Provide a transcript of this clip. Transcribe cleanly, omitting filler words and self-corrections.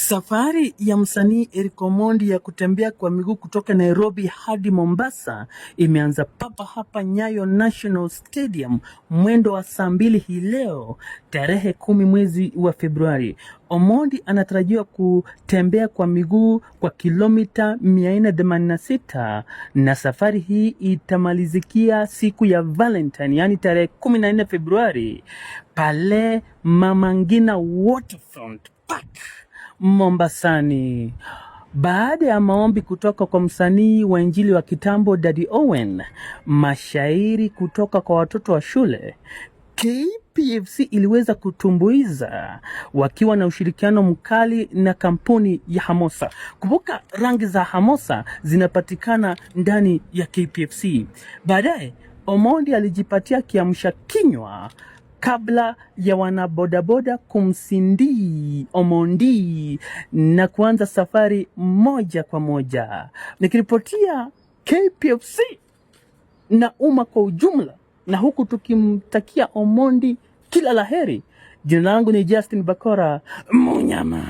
Safari ya msanii Eric Omondi ya kutembea kwa miguu kutoka Nairobi hadi Mombasa imeanza papa hapa Nyayo National Stadium mwendo wa saa 2 hii leo tarehe 10 mwezi wa Februari. Omondi anatarajiwa kutembea kwa miguu kwa kilomita 486 na safari hii itamalizikia siku ya Valentine, yani tarehe 14 Februari pale Mama Ngina Waterfront Park Mombasani. Baada ya maombi kutoka kwa msanii wa injili wa kitambo Daddy Owen, mashairi kutoka kwa watoto wa shule, KPFC iliweza kutumbuiza wakiwa na ushirikiano mkali na kampuni ya Hamosa. Kumbuka rangi za Hamosa zinapatikana ndani ya KPFC. Baadaye Omondi alijipatia kiamsha kinywa kabla ya wanabodaboda kumsindii Omondi na kuanza safari moja kwa moja. Nikiripotia KPFC na umma kwa ujumla, na huku tukimtakia Omondi kila laheri. Jina langu ni Justin Bakora Munyama.